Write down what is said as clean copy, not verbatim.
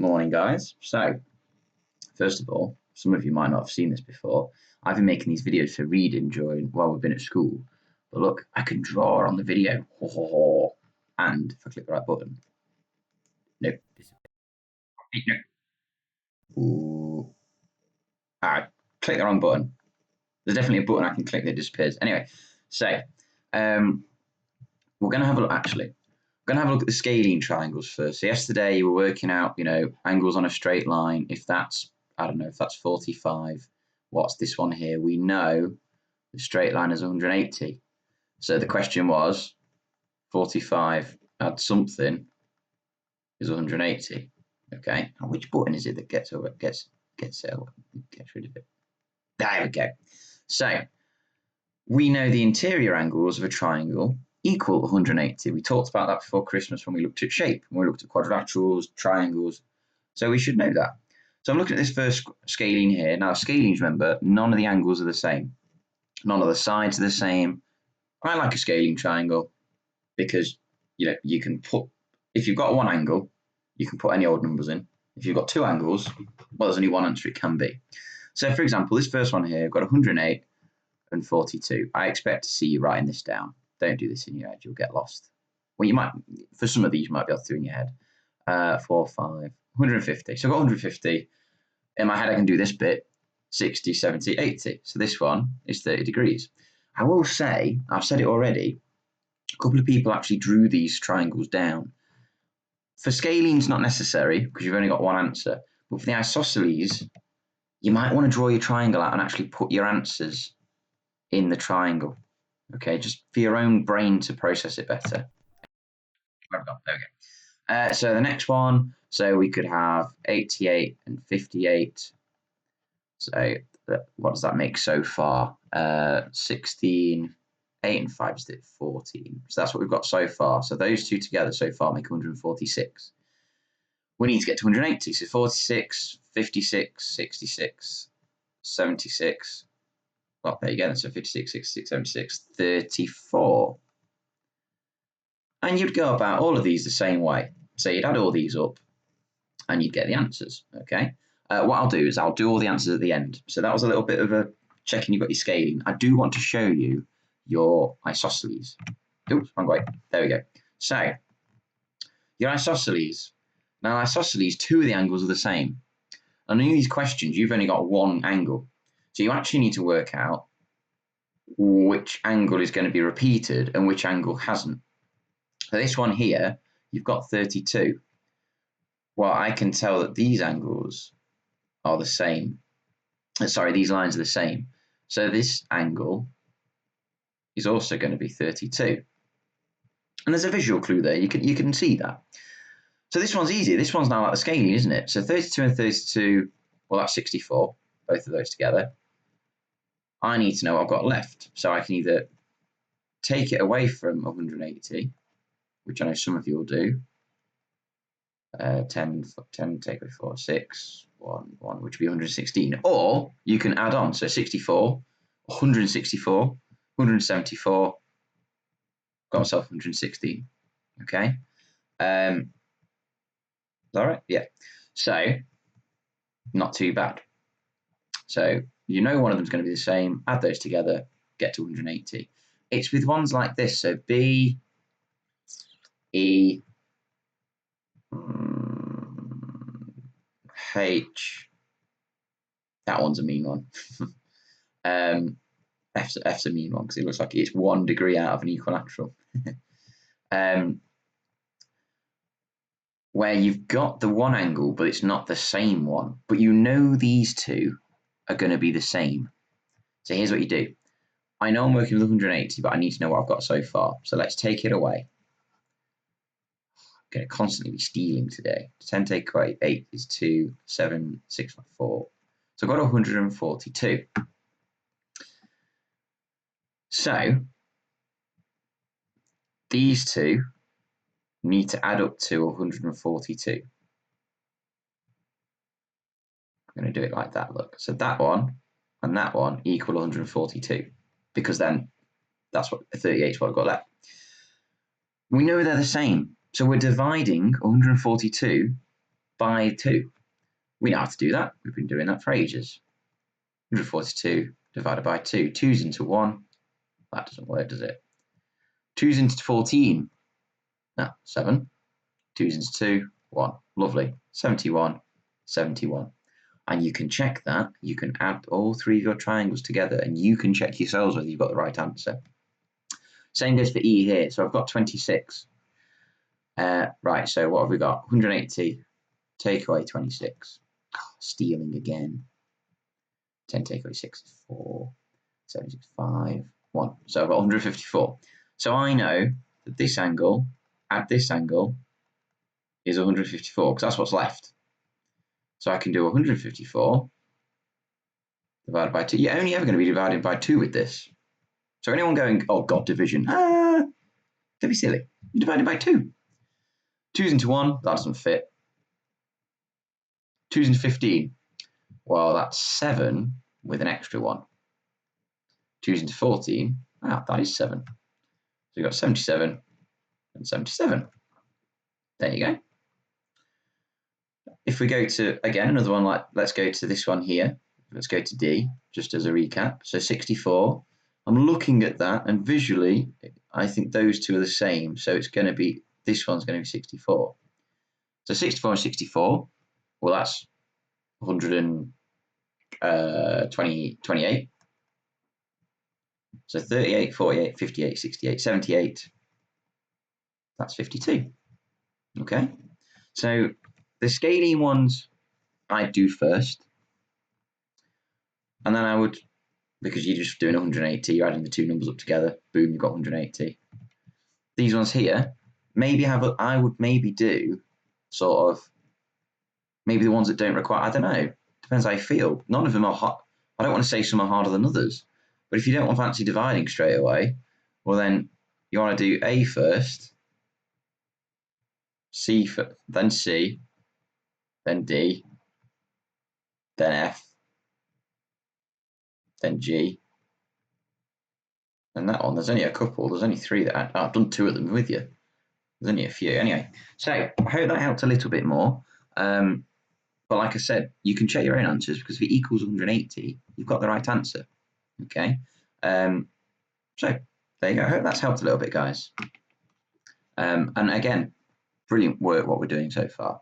Morning, guys. So, first of all, some of you might not have seen this before. I've been making these videos for reading while we've been at school. But look, I can draw on the video. And if I click the right button, nope. Ooh. I click the wrong button. There's definitely a button I can click that disappears. Anyway, so we're going to have a look. Actually, we're going to have a look at the scalene triangles first. So yesterday you were working out, angles on a straight line. If that's, I don't know, if that's 45, what's this one here? We know the straight line is 180. So the question was 45 add something is 180. Okay, and which button is it that gets rid of it? There we go. So we know the interior angles of a triangle equal 180. We talked about that before Christmas when we looked at shape, when we looked at quadrilaterals, triangles. So we should know that. So I'm looking at this first scalene here. Now, scalenes, remember, none of the angles are the same. None of the sides are the same. I like a scalene triangle because you can put, if you've got one angle, you can put any odd numbers in. If you've got two angles, well, there's only one answer it can be. So, for example, this first one here, I've got 108 and 42. I expect to see you writing this down. Don't do this in your head, you'll get lost. Well, you might, for some of these, you might be able to do in your head. 4, 5, 150. So I've got 150. In my head, I can do this bit, 60, 70, 80. So this one is 30 degrees. I will say, I've said it already, a couple of people actually drew these triangles down. For scalenes, not necessary, because you've only got one answer. But for the isosceles, you might want to draw your triangle out and actually put your answers in the triangle. Okay, just for your own brain to process it better. There we go. So the next one, so we could have 88 and 58. So what does that make so far? 16, 8 and 5 is 14. So that's what we've got so far. So those two together so far make 146. We need to get to 180. So 46, 56, 66, 76. Well, there you go. So 56, 66, 76, 34. And you'd go about all of these the same way. So you'd add all these up and you'd get the answers, okay? What I'll do is I'll do all the answers at the end. So that was a little bit of a checking you've got your scaling. I do want to show you your isosceles. Oops, wrong way. There we go. So your isosceles. Now, isosceles, two of the angles are the same. And in these questions, you've only got one angle. So you actually need to work out which angle is going to be repeated and which angle hasn't. So this one here, you've got 32. Well, I can tell that these angles are the same. Sorry, these lines are the same. So this angle is also going to be 32. And there's a visual clue there. You can see that. So this one's easy. This one's now like the scalene, isn't it? So 32 and 32, well, that's 64, both of those together. I need to know what I've got left. So I can either take it away from 180, which I know some of you will do. 10 take away 4, 6, 1, which would be 116. Or you can add on. So 64, 164, 174, got myself 116. Okay. All right. Yeah. So not too bad. So one of them is going to be the same. Add those together, get to 180. It's with ones like this. So B, E, H. That one's a mean one. F's a mean one because it looks like it's 1 degree out of an equilateral. Where you've got the one angle, but it's not the same one. But these two are going to be the same. So here's what you do. I know I'm working with 180, but I need to know what I've got so far. So let's take it away. I'm going to constantly be stealing today. 10 take away 8 is 2, 7, 6, 4. So I've got 142. So these two need to add up to 142. I'm going to do it like that, look. So that one and that one equal 142 because then that's what 38 is what I've got left. We know they're the same. So we're dividing 142 by 2. We know how to do that. We've been doing that for ages. 142 divided by 2. 2's into 1. That doesn't work, does it? 2's into 14. No, 7. 2's into 2. 1. Lovely. 71. 71. And you can check that. You can add all 3 of your triangles together and you can check yourselves whether you've got the right answer. Same goes for E here. So I've got 26. Right, so what have we got? 180. Take away 26. Oh, stealing again. 10 take away 6 is 4. 7 is 5. 1. So I've got 154. So I know that this angle, add this angle, is 154 because that's what's left. So I can do 154 divided by 2. You're only ever going to be divided by 2 with this. So anyone going, oh God, division, don't be silly. You're divided by 2. 2's into 1, that doesn't fit. 2's into 15. Well, that's 7 with an extra 1. 2's into 14. Ah, that is 7. So you've got 77 and 77. There you go. If we go to, again, another one like, let's go to this one here. Let's go to D, just as a recap. So 64. I'm looking at that, and visually, I think those two are the same. So it's going to be, this one's going to be 64. So 64 and 64, well, that's 128. So 38, 48, 58, 68, 78. That's 52. Okay. So the scalene ones I'd do first. And then I would, because you're just doing 180, you're adding the 2 numbers up together. Boom, you've got 180. These ones here, maybe I would maybe do sort of, maybe the ones that don't require, I don't know, depends how you feel. None of them are hot. I don't want to say some are harder than others. But if you don't want fancy dividing straight away, well then you want to do A first, C, then C, then D, then F, then G. And that one, there's only a couple. There's only 3 that I've done 2 of them with you. There's only a few. Anyway, so I hope that helped a little bit more. But like I said, you can check your own answers because if it equals 180, you've got the right answer. Okay. So there you go. I hope that's helped a little bit, guys. And again, brilliant work what we're doing so far.